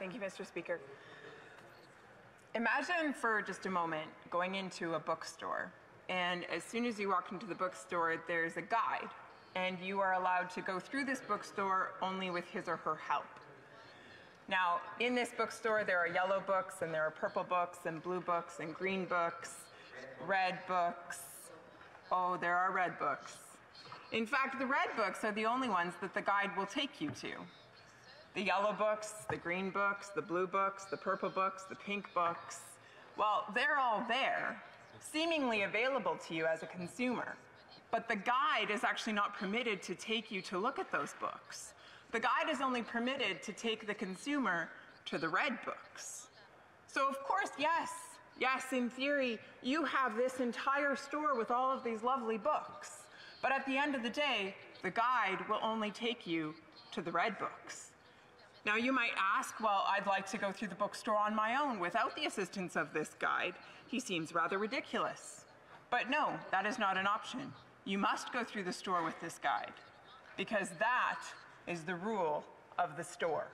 Thank you, Mr. Speaker. Imagine for just a moment going into a bookstore, and as soon as you walk into the bookstore, there's a guide, and you are allowed to go through this bookstore only with his or her help. Now, in this bookstore, there are yellow books, and there are purple books, and blue books, and green books, red books. Oh, there are red books. In fact, the red books are the only ones that the guide will take you to. The yellow books, the green books, the blue books, the purple books, the pink books, well, they're all there, seemingly available to you as a consumer. But the guide is actually not permitted to take you to look at those books. The guide is only permitted to take the consumer to the red books. So of course, yes, in theory, you have this entire store with all of these lovely books. But at the end of the day, the guide will only take you to the red books. Now you might ask, well, I'd like to go through the bookstore on my own without the assistance of this guide. He seems rather ridiculous. But no, that is not an option. You must go through the store with this guide, because that is the rule of the store.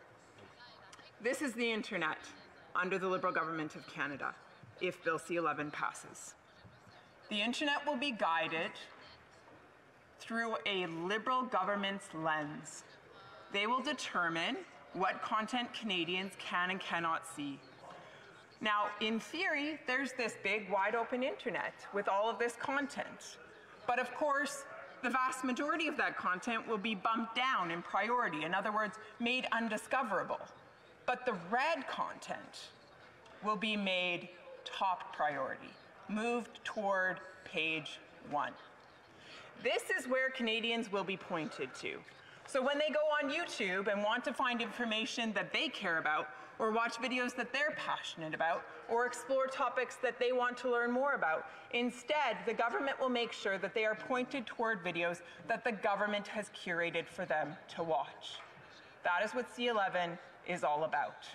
This is the internet under the Liberal Government of Canada, if Bill C-11 passes. The internet will be guided through a Liberal government's lens. They will determine what content Canadians can and cannot see. Now, in theory, there's this big, wide open internet with all of this content. But of course, the vast majority of that content will be bumped down in priority, in other words, made undiscoverable. But the red content will be made top priority, moved toward page 1. This is where Canadians will be pointed to. So when they go on YouTube and want to find information that they care about, or watch videos that they're passionate about, or explore topics that they want to learn more about, instead, the government will make sure that they are pointed toward videos that the government has curated for them to watch. That is what C-11 is all about.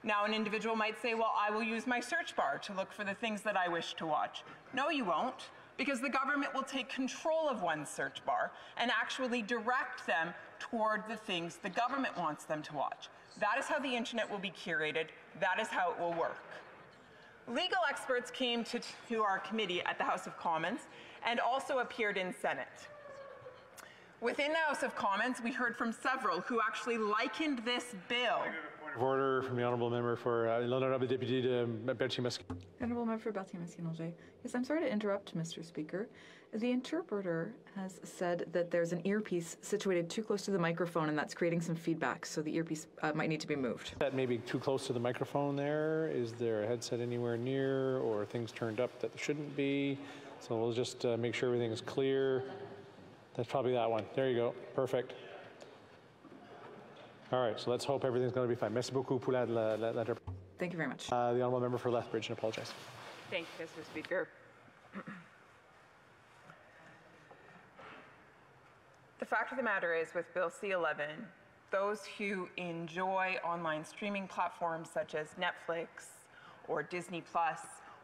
Now, an individual might say, well, I will use my search bar to look for the things that I wish to watch. No, you won't, because the government will take control of one's search bar and actually direct them toward the things the government wants them to watch. That is how the internet will be curated. That is how it will work. Legal experts came to our committee at the House of Commons and also appeared in Senate. Within the House of Commons, we heard from several who actually likened this bill. Of order from the Honourable Member for l'Honourable Député de Berthier-Mascon. Honourable Member for Berthier-Mascon. Yes, I'm sorry to interrupt, Mr. Speaker. The interpreter has said that there's an earpiece situated too close to the microphone, and that's creating some feedback, so the earpiece might need to be moved. That may be too close to the microphone there. Is there a headset anywhere near, or things turned up that shouldn't be? So we'll just make sure everything is clear. That's probably that one. There you go. Perfect. All right, so let's hope everything's going to be fine. Merci beaucoup pour la Thank you very much. The Honourable Member for Lethbridge, and apologize. Thank you, Mr. Speaker. The fact of the matter is, with Bill C-11, those who enjoy online streaming platforms such as Netflix or Disney+,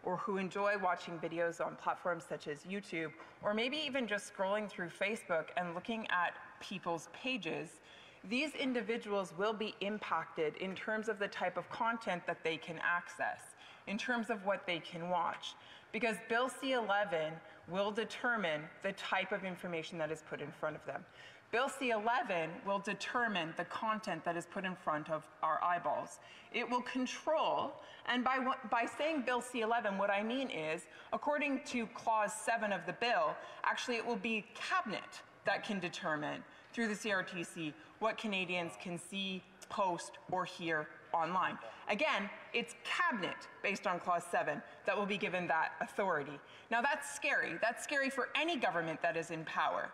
or who enjoy watching videos on platforms such as YouTube, or maybe even just scrolling through Facebook and looking at people's pages, these individuals will be impacted in terms of the type of content that they can access, in terms of what they can watch, because Bill C-11 will determine the type of information that is put in front of them. Bill C-11 will determine the content that is put in front of our eyeballs. It will control, and by saying Bill C-11, what I mean is, according to Clause 7 of the bill, actually it will be Cabinet that can determine through the CRTC what Canadians can see, post, or hear online. Again, it's Cabinet, based on Clause 7, that will be given that authority. Now that's scary. That's scary for any government that is in power,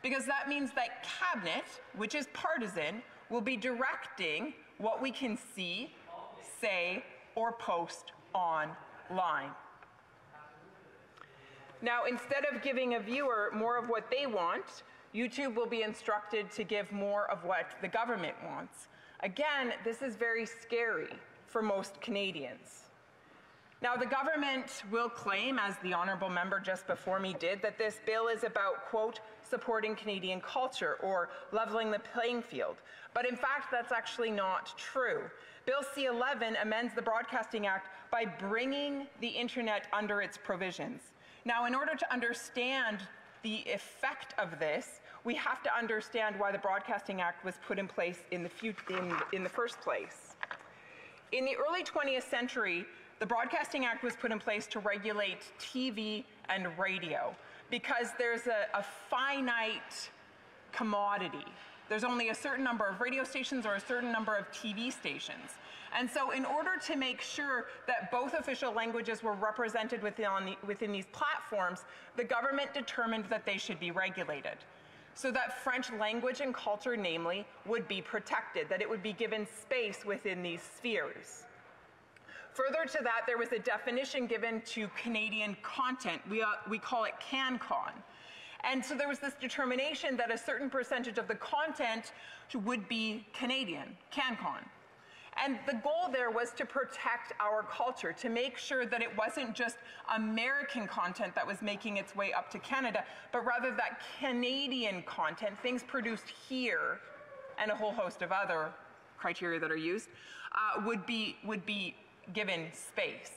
because that means that Cabinet, which is partisan, will be directing what we can see, say, or post online. Now, instead of giving a viewer more of what they want, YouTube will be instructed to give more of what the government wants. Again, this is very scary for most Canadians. Now, the government will claim, as the honourable member just before me did, that this bill is about, quote, supporting Canadian culture or levelling the playing field. But in fact, that's actually not true. Bill C-11 amends the Broadcasting Act by bringing the internet under its provisions. Now, in order to understand the effect of this, we have to understand why the Broadcasting Act was put in place in the first place. In the early 20th century, the Broadcasting Act was put in place to regulate TV and radio because there's a finite commodity. There's only a certain number of radio stations or a certain number of TV stations. And so in order to make sure that both official languages were represented within these platforms, the government determined that they should be regulated. So that French language and culture, namely, would be protected, that it would be given space within these spheres. Further to that, there was a definition given to Canadian content. We call it CanCon. And so there was this determination that a certain percentage of the content would be Canadian, CanCon. And the goal there was to protect our culture, to make sure that it wasn't just American content that was making its way up to Canada, but rather that Canadian content, things produced here, and a whole host of other criteria that are used, would be given space.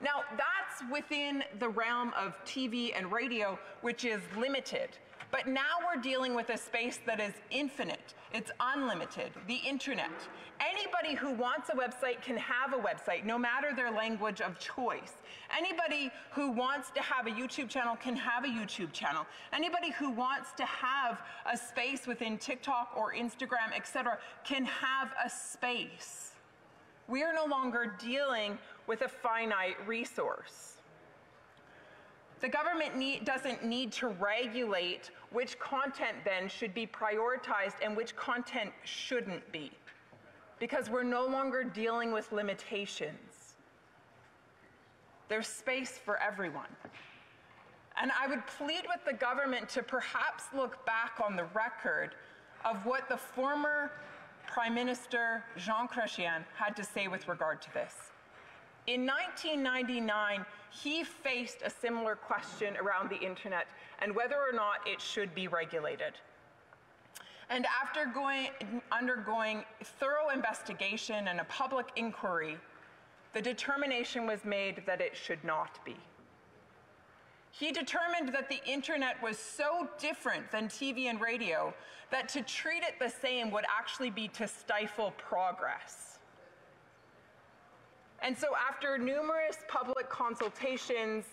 Now, that's within the realm of TV and radio, which is limited. But now we're dealing with a space that is infinite. It's unlimited, the internet. Anybody who wants a website can have a website, no matter their language of choice. Anybody who wants to have a YouTube channel can have a YouTube channel. Anybody who wants to have a space within TikTok or Instagram, etc., can have a space. We are no longer dealing with a finite resource. The government doesn't need to regulate which content then should be prioritized and which content shouldn't be, because we're no longer dealing with limitations. There's space for everyone. And I would plead with the government to perhaps look back on the record of what the former Prime Minister Jean Chrétien had to say with regard to this. In 1999, he faced a similar question around the internet and whether or not it should be regulated. And after undergoing thorough investigation and a public inquiry, the determination was made that it should not be. He determined that the internet was so different than TV and radio that to treat it the same would actually be to stifle progress. And so after numerous public consultations,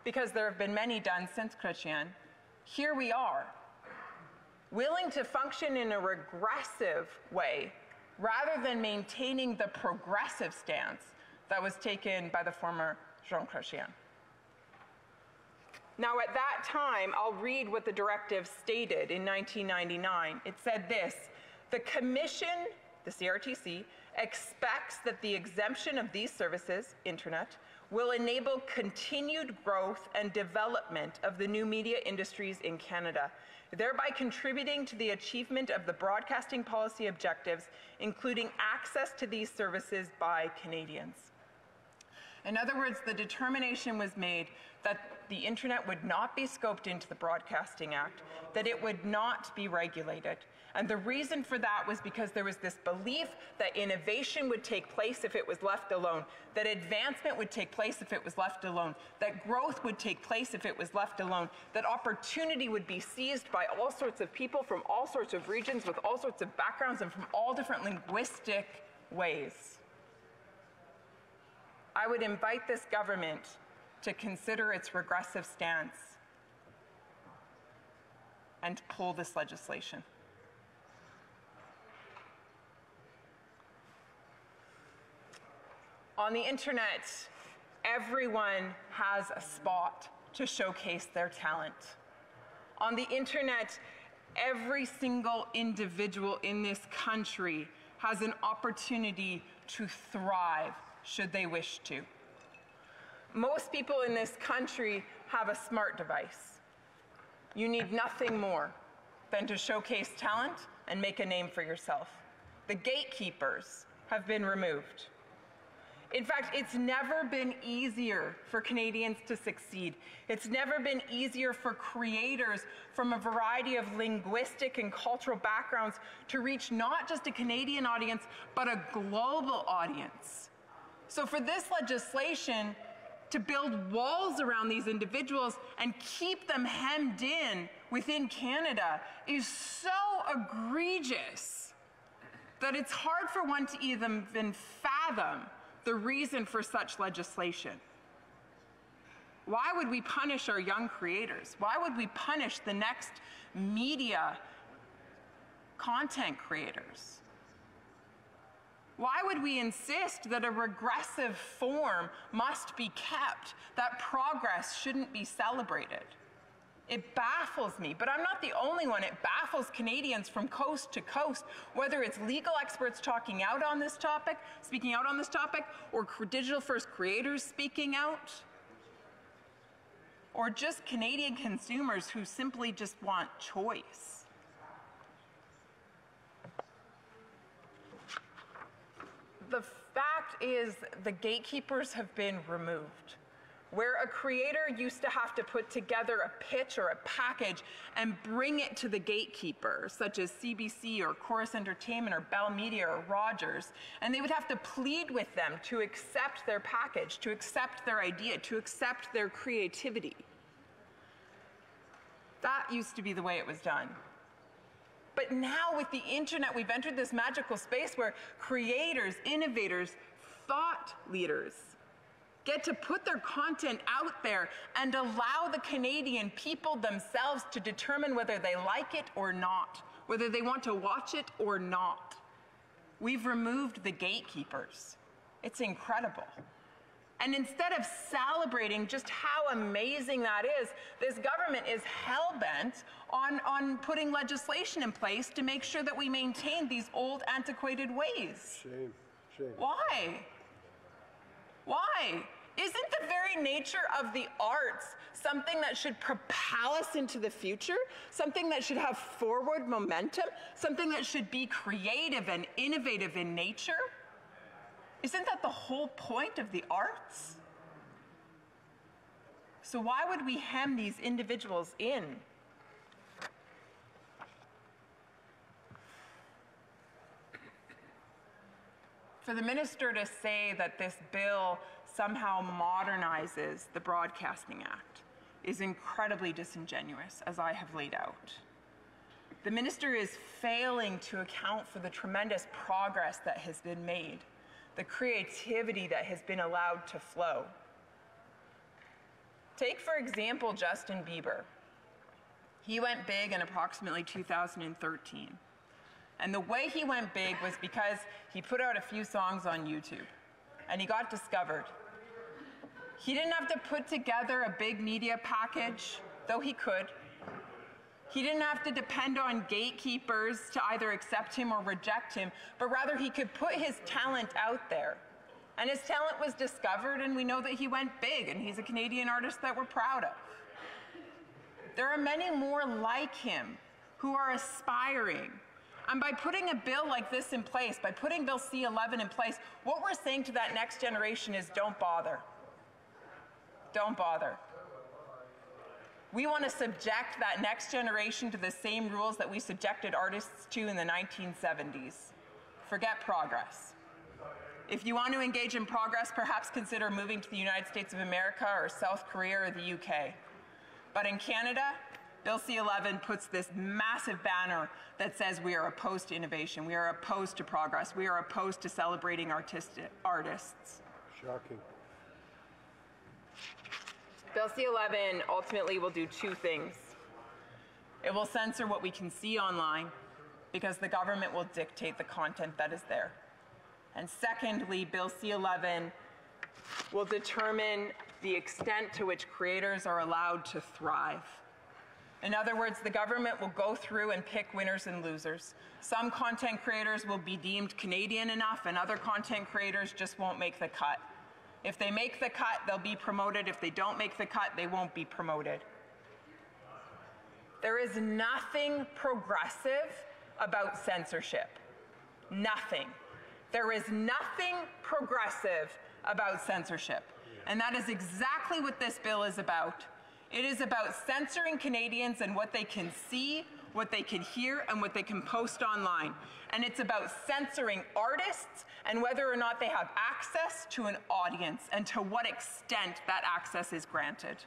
because there have been many done since Chrétien, here we are, willing to function in a regressive way rather than maintaining the progressive stance that was taken by the former Jean Chrétien. Now, at that time, I'll read what the directive stated in 1999. It said this: the Commission, the CRTC, expects that the exemption of these services, internet, will enable continued growth and development of the new media industries in Canada, thereby contributing to the achievement of the broadcasting policy objectives, including access to these services by Canadians. In other words, the determination was made that the internet would not be scoped into the Broadcasting Act, that it would not be regulated. And the reason for that was because there was this belief that innovation would take place if it was left alone, that advancement would take place if it was left alone, that growth would take place if it was left alone, that opportunity would be seized by all sorts of people from all sorts of regions with all sorts of backgrounds and from all different linguistic ways. I would invite this government to consider its regressive stance and pull this legislation. On the internet, everyone has a spot to showcase their talent. On the internet, every single individual in this country has an opportunity to thrive should they wish to. Most people in this country have a smart device. You need nothing more than to showcase talent and make a name for yourself. The gatekeepers have been removed. In fact, it's never been easier for Canadians to succeed. It's never been easier for creators from a variety of linguistic and cultural backgrounds to reach not just a Canadian audience, but a global audience. So for this legislation to build walls around these individuals and keep them hemmed in within Canada is so egregious that it's hard for one to even fathom the reason for such legislation. Why would we punish our young creators? Why would we punish the next media content creators? Why would we insist that a regressive form must be kept, that progress shouldn't be celebrated? It baffles me, but I'm not the only one. It baffles Canadians from coast to coast, whether it's legal experts talking out on this topic, speaking out on this topic, or digital-first creators speaking out, or just Canadian consumers who simply just want choice. The fact is the gatekeepers have been removed. Where a creator used to have to put together a pitch or a package and bring it to the gatekeeper, such as CBC or Chorus Entertainment or Bell Media or Rogers, and they would have to plead with them to accept their package, to accept their idea, to accept their creativity. That used to be the way it was done. But now with the internet, we've entered this magical space where creators, innovators, thought leaders get to put their content out there and allow the Canadian people themselves to determine whether they like it or not, whether they want to watch it or not. We've removed the gatekeepers. It's incredible. And instead of celebrating just how amazing that is, this government is hell-bent on putting legislation in place to make sure that we maintain these old, antiquated ways. Shame, shame. Why? Why? Isn't the very nature of the arts something that should propel us into the future? Something that should have forward momentum? Something that should be creative and innovative in nature? Isn't that the whole point of the arts? So why would we hem these individuals in? For the minister to say that this bill somehow modernizes the Broadcasting Act is incredibly disingenuous, as I have laid out. The minister is failing to account for the tremendous progress that has been made, the creativity that has been allowed to flow. Take, for example, Justin Bieber. He went big in approximately 2013. And the way he went big was because he put out a few songs on YouTube, and he got discovered. He didn't have to put together a big media package, though he could. He didn't have to depend on gatekeepers to either accept him or reject him, but rather he could put his talent out there. And his talent was discovered, and we know that he went big, and he's a Canadian artist that we're proud of. There are many more like him who are aspiring. And by putting a bill like this in place, by putting Bill C-11 in place, what we're saying to that next generation is don't bother. Don't bother. We want to subject that next generation to the same rules that we subjected artists to in the 1970s. Forget progress. If you want to engage in progress, perhaps consider moving to the United States of America or South Korea or the UK. But in Canada, Bill C-11 puts this massive banner that says we are opposed to innovation, we are opposed to progress, we are opposed to celebrating artists. Shocking. Bill C-11 ultimately will do two things. It will censor what we can see online because the government will dictate the content that is there. And secondly, Bill C-11 will determine the extent to which creators are allowed to thrive. In other words, the government will go through and pick winners and losers. Some content creators will be deemed Canadian enough, and other content creators just won't make the cut. If they make the cut, they'll be promoted. If they don't make the cut, they won't be promoted. There is nothing progressive about censorship. Nothing. There is nothing progressive about censorship. And that is exactly what this bill is about. It is about censoring Canadians and what they can see, what they can hear, and what they can post online. And it's about censoring artists and whether or not they have access to an audience and to what extent that access is granted.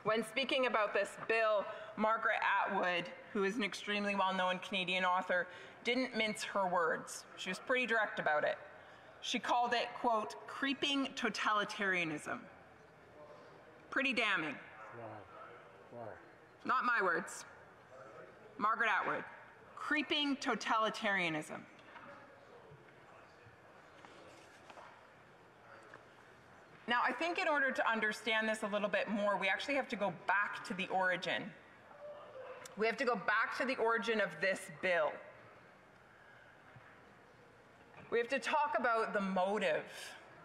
When speaking about this bill, Margaret Atwood, who is an extremely well-known Canadian author, didn't mince her words. She was pretty direct about it. She called it, quote, creeping totalitarianism. Pretty damning. Why? Not my words. Margaret Atwood. Creeping totalitarianism. Now, I think in order to understand this a little bit more, we actually have to go back to the origin. We have to go back to the origin of this bill. We have to talk about the motive,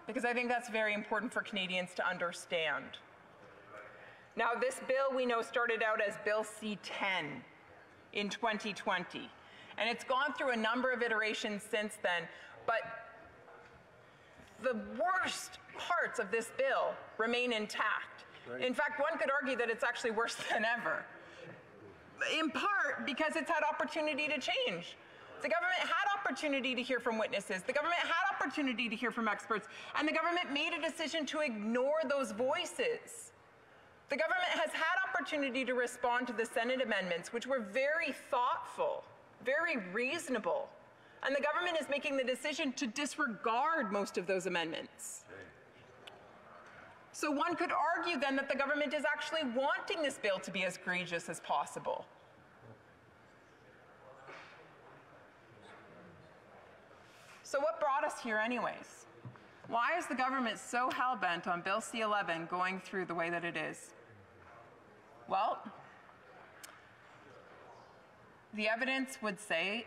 because I think that's very important for Canadians to understand. Now, this bill we know started out as Bill C-10 in 2020, and it's gone through a number of iterations since then, but the worst parts of this bill remain intact. Right. In fact, one could argue that it's actually worse than ever, in part because it's had opportunity to change. The government had opportunity to hear from witnesses. The government had opportunity to hear from experts, and the government made a decision to ignore those voices. The government has had opportunity to respond to the Senate amendments, which were very thoughtful, very reasonable. And the government is making the decision to disregard most of those amendments. So one could argue then that the government is actually wanting this bill to be as egregious as possible. So what brought us here anyways? Why is the government so hell-bent on Bill C-11 going through the way that it is? Well, the evidence would say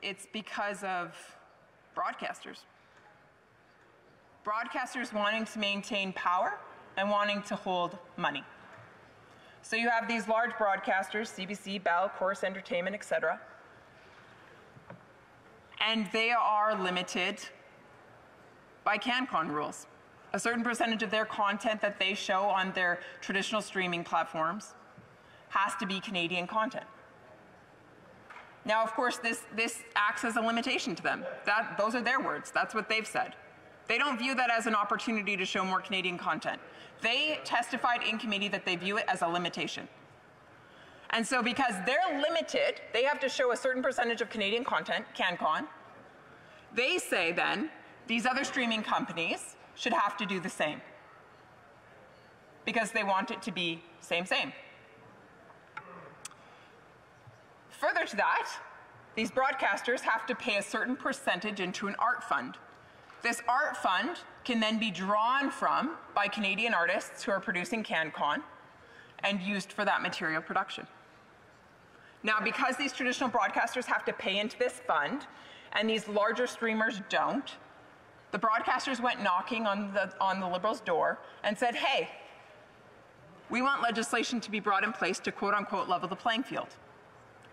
it's because of broadcasters. Broadcasters wanting to maintain power and wanting to hold money. So you have these large broadcasters, CBC, Bell, Corus Entertainment, etc. And they are limited by CanCon rules. A certain percentage of their content that they show on their traditional streaming platforms has to be Canadian content. Now, of course, this acts as a limitation to them. Those are their words. That's what they've said. They don't view that as an opportunity to show more Canadian content. They testified in committee that they view it as a limitation. And so because they're limited, they have to show a certain percentage of Canadian content, CanCon. They say then these other streaming companies should have to do the same because they want it to be same. Further to that, these broadcasters have to pay a certain percentage into an art fund. This art fund can then be drawn from by Canadian artists who are producing CanCon and used for that material production. Now, because these traditional broadcasters have to pay into this fund and these larger streamers don't, the broadcasters went knocking on the Liberals' door and said, hey, we want legislation to be brought in place to quote unquote level the playing field.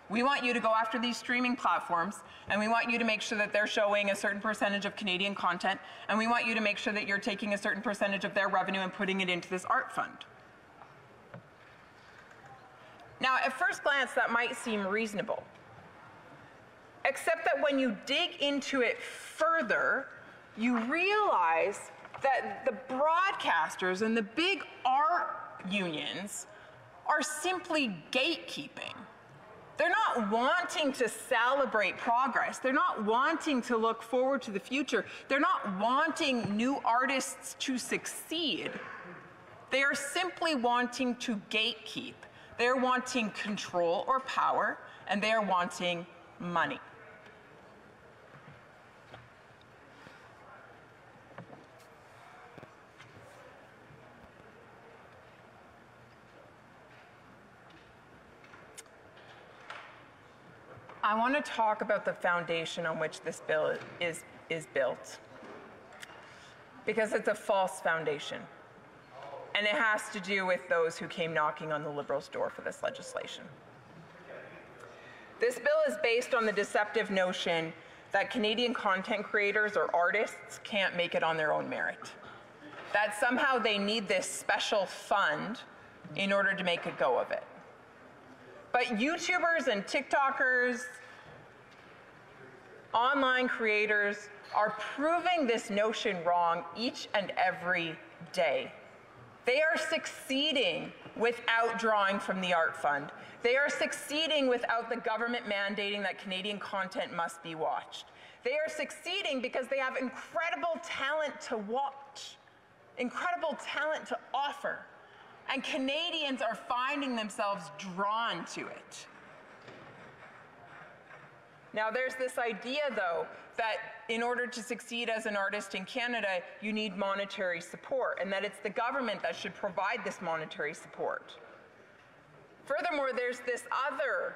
We want you to go after these streaming platforms, and we want you to make sure that they're showing a certain percentage of Canadian content, and we want you to make sure that you're taking a certain percentage of their revenue and putting it into this art fund. Now, at first glance, that might seem reasonable, except that when you dig into it further, you realize that the broadcasters and the big art unions are simply gatekeeping. They're not wanting to celebrate progress. They're not wanting to look forward to the future. They're not wanting new artists to succeed. They are simply wanting to gatekeep. They're wanting control or power, and they are wanting money. I want to talk about the foundation on which this bill is built, because it's a false foundation, and it has to do with those who came knocking on the Liberals' door for this legislation. This bill is based on the deceptive notion that Canadian content creators or artists can't make it on their own merit. That somehow they need this special fund in order to make a go of it. But YouTubers and TikTokers, online creators, are proving this notion wrong each and every day. They are succeeding without drawing from the art fund. They are succeeding without the government mandating that Canadian content must be watched. They are succeeding because they have incredible talent to watch, incredible talent to offer, and Canadians are finding themselves drawn to it. Now, there's this idea, though, that in order to succeed as an artist in Canada, you need monetary support, and that it's the government that should provide this monetary support. Furthermore, there's this other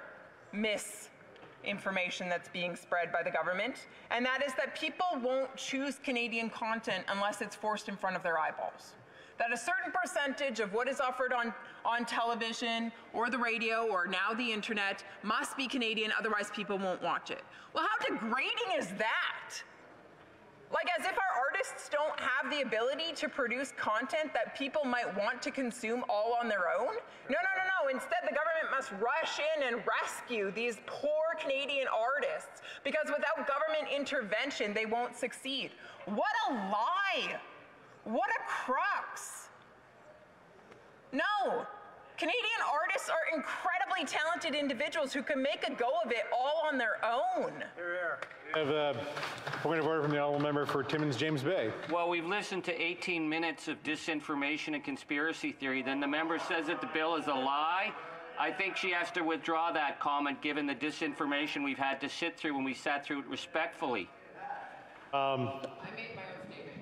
misinformation that's being spread by the government, and that is that people won't choose Canadian content unless it's forced in front of their eyeballs. That a certain percentage of what is offered on television or the radio or now the internet must be Canadian, otherwise people won't watch it. Well, how degrading is that? Like, as if our artists don't have the ability to produce content that people might want to consume all on their own? No. Instead, the government must rush in and rescue these poor Canadian artists because without government intervention, they won't succeed. What a lie! What a crux! No, Canadian artists are incredibly talented individuals who can make a go of it all on their own. We have a point of order from the honourable member for Timmins James Bay. Well, we've listened to 18 minutes of disinformation and conspiracy theory. Then the member says that the bill is a lie. I think she has to withdraw that comment given the disinformation we've had to sit through when we sat through it respectfully. I made my own statement.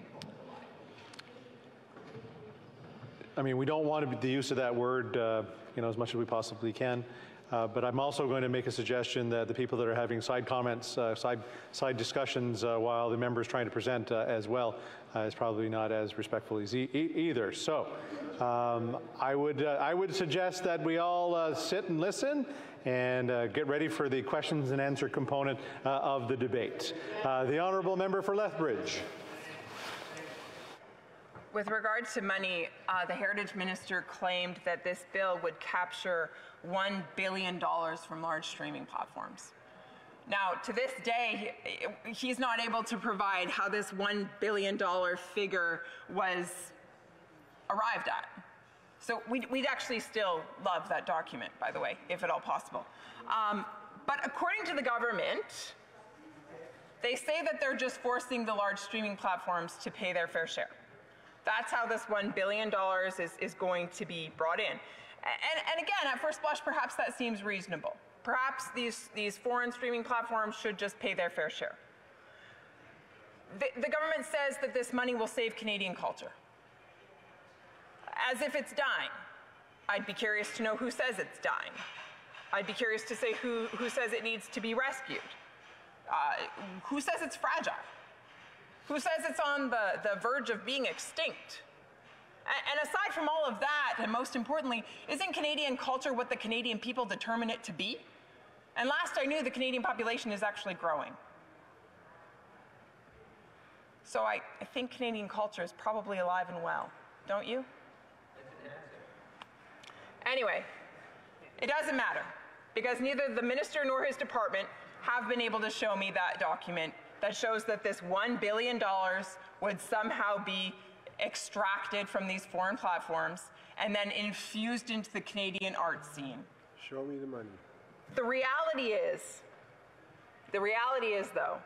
I mean, we don't want the use of that word, as much as we possibly can. But I'm also going to make a suggestion that the people that are having side comments, side discussions while the member is trying to present as well is probably not as respectful as either. So I would suggest that we all sit and listen and get ready for the questions and answer component of the debate. The honourable member for Lethbridge. With regard to money, the Heritage Minister claimed that this bill would capture $1 billion from large streaming platforms. Now, to this day, he's not able to provide how this $1 billion figure was arrived at. So we'd actually still love that document, by the way, if at all possible. But according to the government, they say that they're just forcing the large streaming platforms to pay their fair share. That's how this $1 billion is going to be brought in. And again, at first blush, perhaps that seems reasonable. Perhaps these foreign streaming platforms should just pay their fair share. The government says that this money will save Canadian culture, as if it's dying. I'd be curious to know who says it's dying. I'd be curious to say who says it needs to be rescued. Who says it's fragile? Who says it's on the verge of being extinct? And aside from all of that, and most importantly, isn't Canadian culture what the Canadian people determine it to be? And last I knew, the Canadian population is actually growing. So I think Canadian culture is probably alive and well, don't you? Anyway, it doesn't matter, because neither the minister nor his department have been able to show me that document that shows that this $1 billion would somehow be extracted from these foreign platforms and then infused into the Canadian art scene. Show me the money. The reality is, though,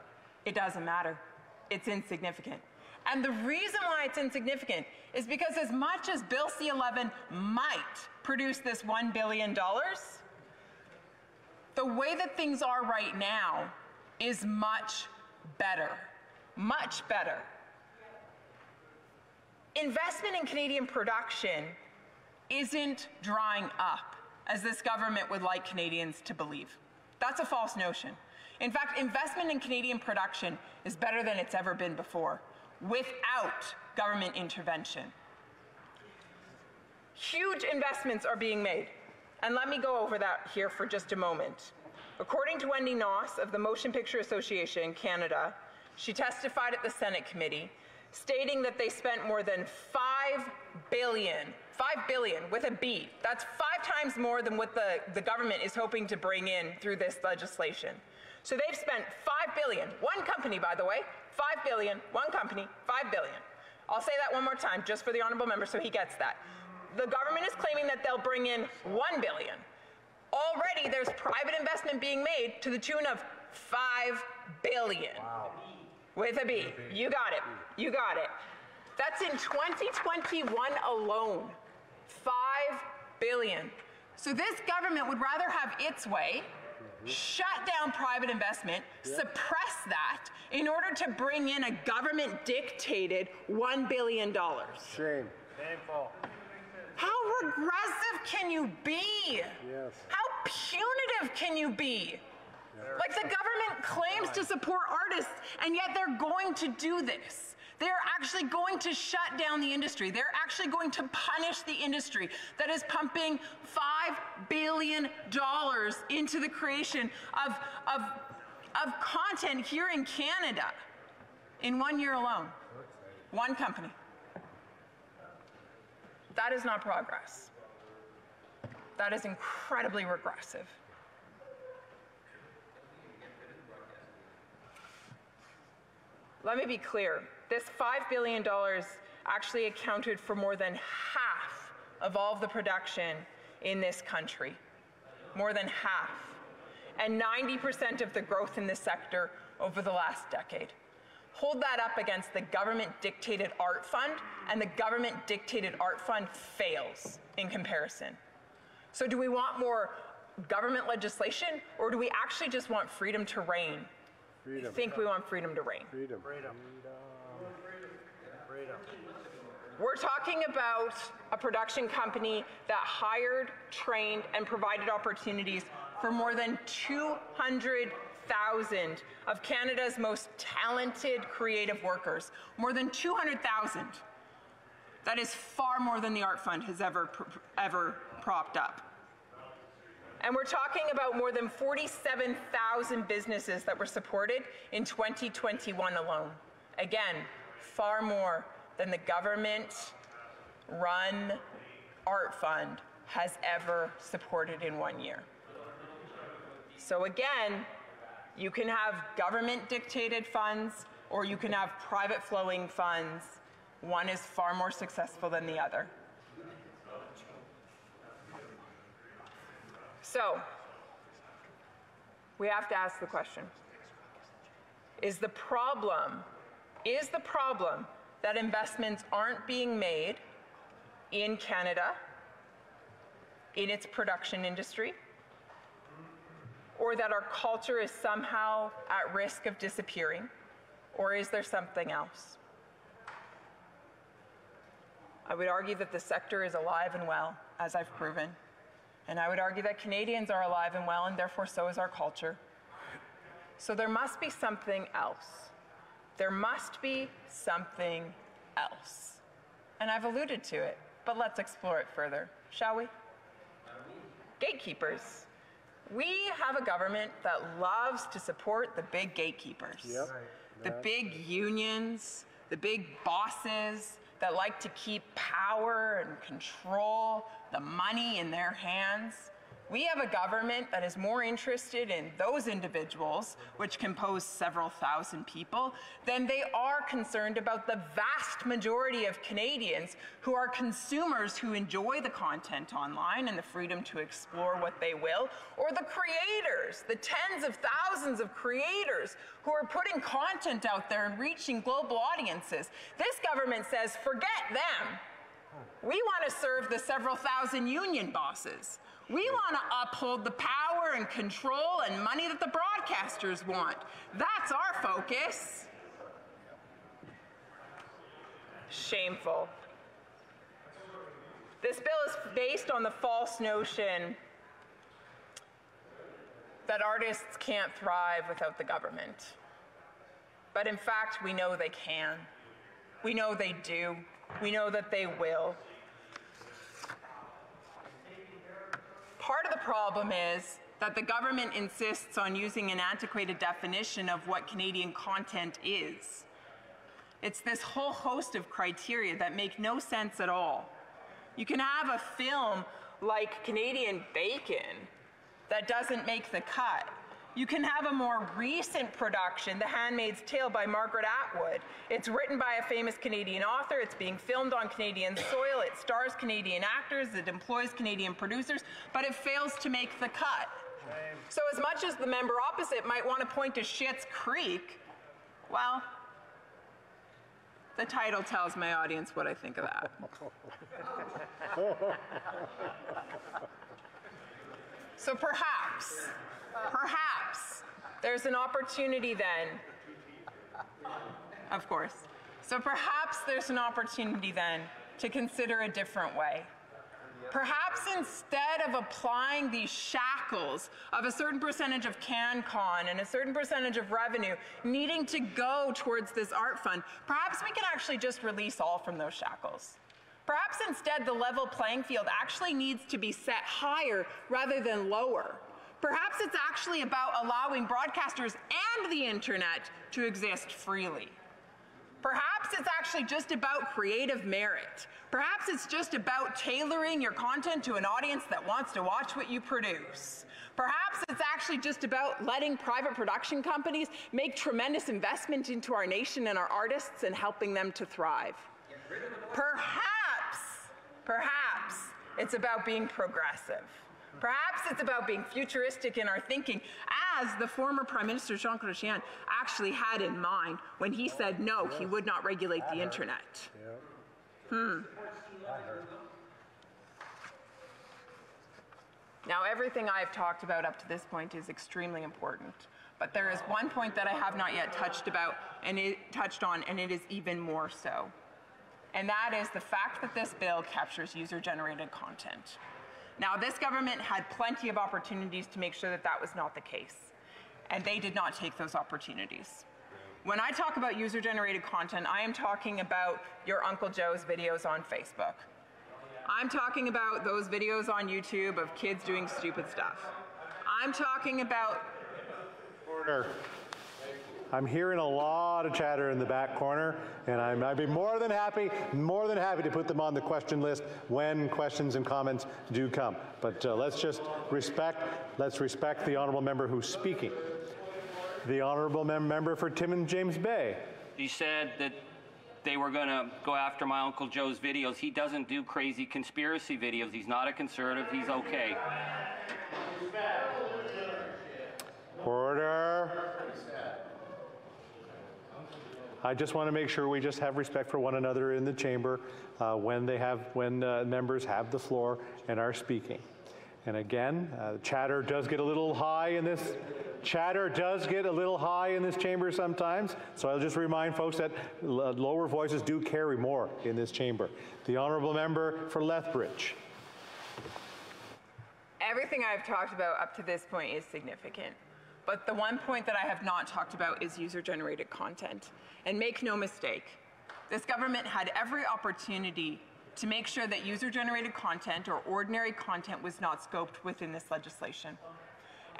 it doesn't matter. It's insignificant. And the reason why it's insignificant is because as much as Bill C-11 might produce this $1 billion, the way that things are right now is much better. Much better. Investment in Canadian production isn't drying up, as this government would like Canadians to believe. That's a false notion. In fact, investment in Canadian production is better than it's ever been before, without government intervention. Huge investments are being made, and let me go over that here for just a moment. According to Wendy Noss of the Motion Picture Association Canada, she testified at the Senate committee, stating that they spent more than $5 billion with a B. That's 5 times more than what the government is hoping to bring in through this legislation. So they've spent $5 billion, one company, by the way, $5 billion, one company, $5 billion. I'll say that one more time, just for the honorable member so he gets that. The government is claiming that they'll bring in $1 billion. Already there's private investment being made to the tune of $5 billion. Wow. With a B. You got it. You got it. That's in 2021 alone. $5 billion. So this government would rather have its way, shut down private investment, suppress that, in order to bring in a government-dictated $1 billion. Shame. Painful. How regressive can you be? Yes. How punitive can you be? Like, the government claims to support artists, and yet they're going to do this. They're actually going to shut down the industry. They're actually going to punish the industry that is pumping $5 billion into the creation of content here in Canada in 1 year alone. One company. That is not progress. That is incredibly regressive. Let me be clear. This $5 billion actually accounted for more than half of all of the production in this country. More than half. And 90% of the growth in this sector over the last decade. Hold that up against the government-dictated art fund, and the government-dictated art fund fails in comparison. So do we want more government legislation, or do we actually just want freedom to reign? Freedom. I think we want freedom to reign. Freedom. We're talking about a production company that hired, trained, and provided opportunities for more than 200,000 of Canada's most talented creative workers. More than 200,000. That is far more than the Art Fund has ever propped up. And we're talking about more than 47,000 businesses that were supported in 2021 alone. Again, far more than the government-run art fund has ever supported in 1 year. So again, you can have government-dictated funds, or you can have private flowing funds. One is far more successful than the other. So, we have to ask the question, is the problem that investments aren't being made in Canada, in its production industry, or that our culture is somehow at risk of disappearing, or is there something else? I would argue that the sector is alive and well, as I've proven. And I would argue that Canadians are alive and well, and therefore so is our culture. So there must be something else. There must be something else. And I've alluded to it, but let's explore it further, shall we? Gatekeepers. We have a government that loves to support the big gatekeepers. Yep. The big unions, the big bosses that like to keep power and control, the money in their hands. We have a government that is more interested in those individuals, which compose several thousand people, than they are concerned about the vast majority of Canadians who are consumers who enjoy the content online and the freedom to explore what they will, or the creators, the tens of thousands of creators who are putting content out there and reaching global audiences. This government says, forget them. We want to serve the several thousand union bosses. We want to uphold the power and control and money that the broadcasters want. That's our focus. Shameful. This bill is based on the false notion that artists can't thrive without the government. But in fact, we know they can. We know they do. We know that they will. Part of the problem is that the government insists on using an antiquated definition of what Canadian content is. It's this whole host of criteria that make no sense at all. You can have a film like Canadian Bacon that doesn't make the cut. You can have a more recent production, The Handmaid's Tale by Margaret Atwood. It's written by a famous Canadian author, it's being filmed on Canadian soil, it stars Canadian actors, it employs Canadian producers, but it fails to make the cut. So as much as the member opposite might want to point to Schitt's Creek, well, the title tells my audience what I think of that. So perhaps, there's an opportunity then, of course, so perhaps there's an opportunity then to consider a different way. Perhaps instead of applying these shackles of a certain percentage of CanCon and a certain percentage of revenue needing to go towards this art fund, perhaps we can actually just release all from those shackles. Perhaps instead the level playing field actually needs to be set higher rather than lower. Perhaps it's actually about allowing broadcasters and the internet to exist freely. Perhaps it's actually just about creative merit. Perhaps it's just about tailoring your content to an audience that wants to watch what you produce. Perhaps it's actually just about letting private production companies make tremendous investment into our nation and our artists and helping them to thrive. Perhaps it's about being progressive. Perhaps it's about being futuristic in our thinking, as the former Prime Minister Jean Chrétien actually had in mind when he said no, he would not regulate the internet. Now, everything I've talked about up to this point is extremely important, but there is one point that I have not yet touched on, and it is even more so. And that is the fact that this bill captures user-generated content. Now, this government had plenty of opportunities to make sure that that was not the case, and they did not take those opportunities. When I talk about user-generated content, I am talking about your Uncle Joe's videos on Facebook. I'm talking about those videos on YouTube of kids doing stupid stuff. I'm talking about... Order. I'm hearing a lot of chatter in the back corner, and I'd be more than happy to put them on the question list when questions and comments do come. But let's respect the honourable member who's speaking. The honourable member for Timmins James Bay. He said that they were going to go after my Uncle Joe's videos. He doesn't do crazy conspiracy videos. He's not a conservative. He's okay. Order. I just want to make sure we just have respect for one another in the chamber when members have the floor and are speaking. And again, chatter does get a little high in this. Chatter does get a little high in this chamber sometimes. So I'll just remind folks that lower voices do carry more in this chamber. The honourable member for Lethbridge. Everything I've talked about up to this point is significant. But the one point that I have not talked about is user-generated content. And make no mistake, this government had every opportunity to make sure that user-generated content or ordinary content was not scoped within this legislation.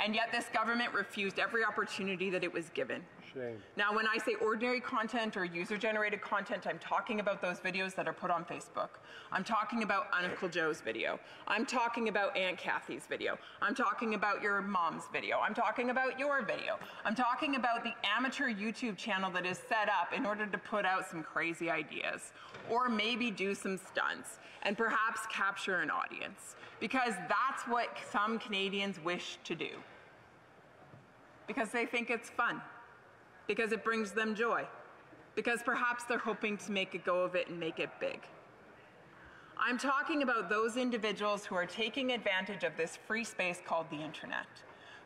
And yet this government refused every opportunity that it was given. Shame. Now, when I say ordinary content or user-generated content, I'm talking about those videos that are put on Facebook. I'm talking about Uncle Joe's video. I'm talking about Aunt Kathy's video. I'm talking about your mom's video. I'm talking about your video. I'm talking about the amateur YouTube channel that is set up in order to put out some crazy ideas, or maybe do some stunts, and perhaps capture an audience. Because that's what some Canadians wish to do. Because they think it's fun. Because it brings them joy. Because perhaps they're hoping to make a go of it and make it big. I'm talking about those individuals who are taking advantage of this free space called the internet,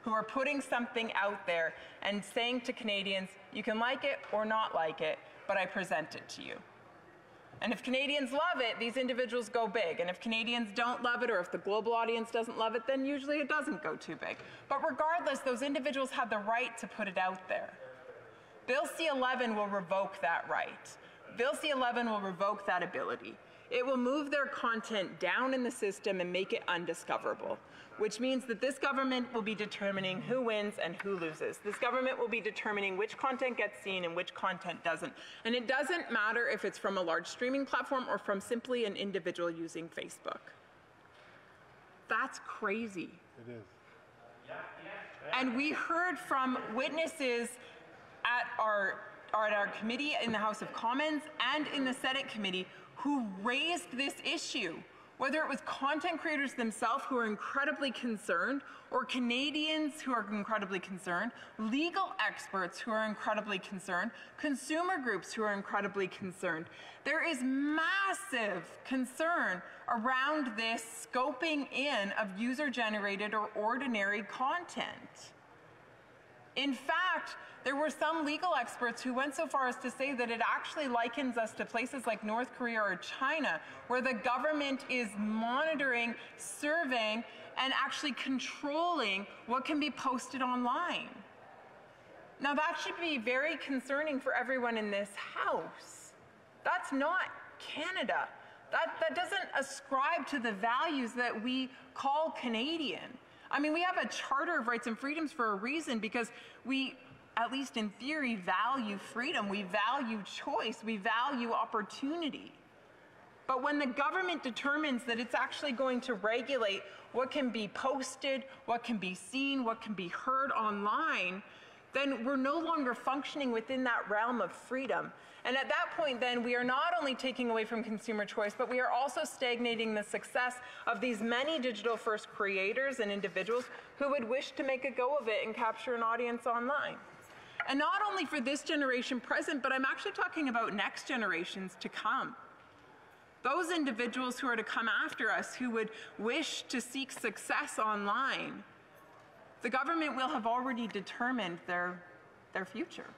who are putting something out there and saying to Canadians, you can like it or not like it, but I present it to you. And if Canadians love it, these individuals go big. And if Canadians don't love it, or if the global audience doesn't love it, then usually it doesn't go too big. But regardless, those individuals have the right to put it out there. Bill C-11 will revoke that right. Bill C-11 will revoke that ability. It will move their content down in the system and make it undiscoverable. which means that this government will be determining who wins and who loses. This government will be determining which content gets seen and which content doesn't. And it doesn't matter if it's from a large streaming platform or from simply an individual using Facebook. That's crazy. It is. And we heard from witnesses at our committee in the House of Commons and in the Senate committee who raised this issue, whether it was content creators themselves who are incredibly concerned, or Canadians who are incredibly concerned, legal experts who are incredibly concerned, consumer groups who are incredibly concerned. There is massive concern around this scoping in of user-generated or ordinary content. In fact, there were some legal experts who went so far as to say that it actually likens us to places like North Korea or China, where the government is monitoring, surveying, and actually controlling what can be posted online. Now, that should be very concerning for everyone in this House. That's not Canada. That doesn't ascribe to the values that we call Canadian. I mean, we have a Charter of Rights and Freedoms for a reason, because we, at least in theory, value freedom, we value choice, we value opportunity. But when the government determines that it's actually going to regulate what can be posted, what can be seen, what can be heard online, then we're no longer functioning within that realm of freedom. And at that point, then, we are not only taking away from consumer choice, but we are also stagnating the success of these many digital-first creators and individuals who would wish to make a go of it and capture an audience online. And not only for this generation present, but I'm actually talking about next generations to come. Those individuals who are to come after us, who would wish to seek success online, the government will have already determined their future.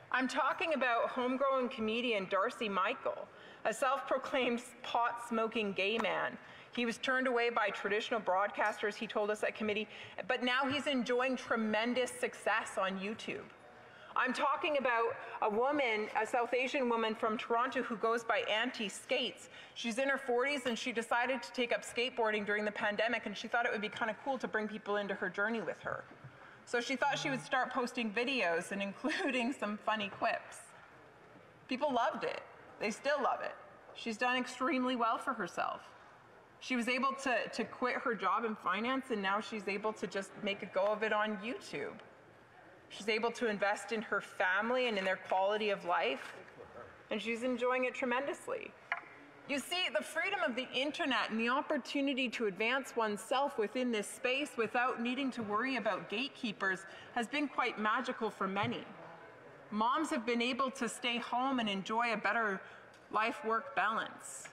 I'm talking about homegrown comedian Darcy Michael, a self-proclaimed pot-smoking gay man. He was turned away by traditional broadcasters, he told us at committee, but now he's enjoying tremendous success on YouTube. I'm talking about a woman, a South Asian woman from Toronto who goes by Auntie Skates. She's in her 40s and she decided to take up skateboarding during the pandemic, and she thought it would be kind of cool to bring people into her journey with her. So she thought she would start posting videos and including some funny quips. People loved it. They still love it. She's done extremely well for herself. She was able to quit her job in finance, and now she's able to just make a go of it on YouTube. She's able to invest in her family and in their quality of life, and she's enjoying it tremendously. You see, the freedom of the internet and the opportunity to advance oneself within this space without needing to worry about gatekeepers has been quite magical for many. Moms have been able to stay home and enjoy a better life-work balance.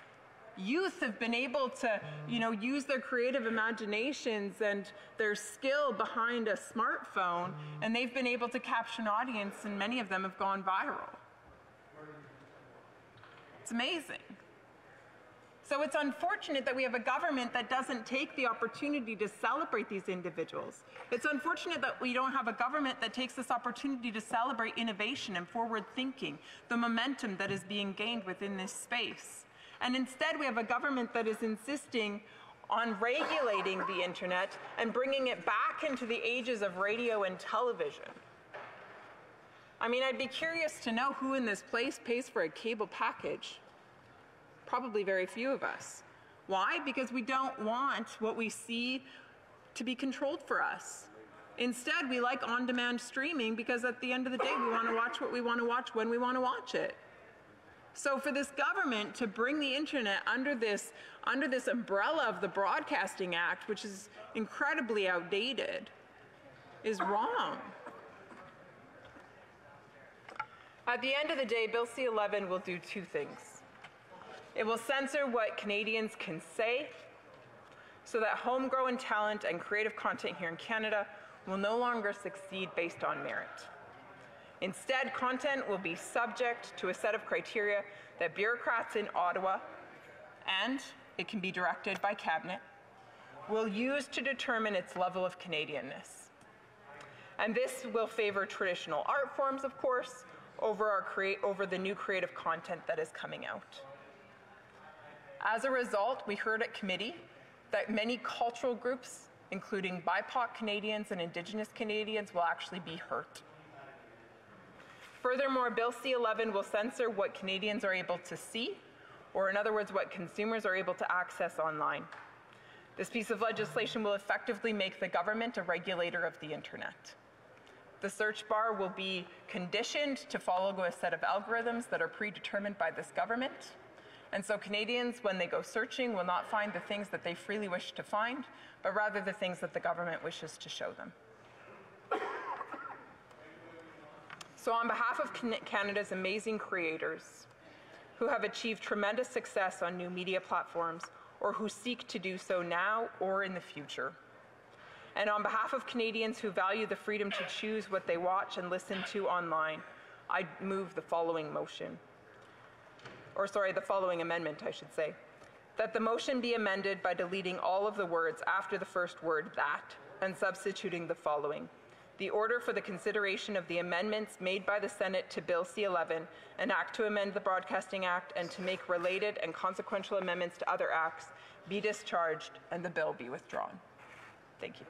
Youth have been able to, use their creative imaginations and their skill behind a smartphone, and they've been able to capture an audience, and many of them have gone viral. It's amazing. So it's unfortunate that we have a government that doesn't take the opportunity to celebrate these individuals. It's unfortunate that we don't have a government that takes this opportunity to celebrate innovation and forward thinking, the momentum that is being gained within this space. And instead, we have a government that is insisting on regulating the internet and bringing it back into the ages of radio and television. I mean, I'd be curious to know who in this place pays for a cable package. Probably very few of us. Why? Because we don't want what we see to be controlled for us. Instead, we like on-demand streaming because at the end of the day, we want to watch what we want to watch when we want to watch it. So for this government to bring the internet under this umbrella of the Broadcasting Act, which is incredibly outdated, is wrong. At the end of the day, Bill C-11 will do two things. It will censor what Canadians can say so that homegrown talent and creative content here in Canada will no longer succeed based on merit. Instead, content will be subject to a set of criteria that bureaucrats in Ottawa, and it can be directed by Cabinet, will use to determine its level of Canadianness. And this will favor traditional art forms, of course, over the new creative content that is coming out. As a result, we heard at committee that many cultural groups, including BIPOC Canadians and Indigenous Canadians, will actually be hurt. Furthermore, Bill C-11 will censor what Canadians are able to see, or in other words, what consumers are able to access online. This piece of legislation will effectively make the government a regulator of the internet. The search bar will be conditioned to follow a set of algorithms that are predetermined by this government. And so Canadians, when they go searching, will not find the things that they freely wish to find, but rather the things that the government wishes to show them. So on behalf of Canada's amazing creators, who have achieved tremendous success on new media platforms, or who seek to do so now or in the future, and on behalf of Canadians who value the freedom to choose what they watch and listen to online, I move the following motion. The following amendment, I should say. That the motion be amended by deleting all of the words after the first word, that, and substituting the following. The order for the consideration of the amendments made by the Senate to Bill C-11, an act to amend the Broadcasting Act and to make related and consequential amendments to other acts, be discharged and the bill be withdrawn. Thank you.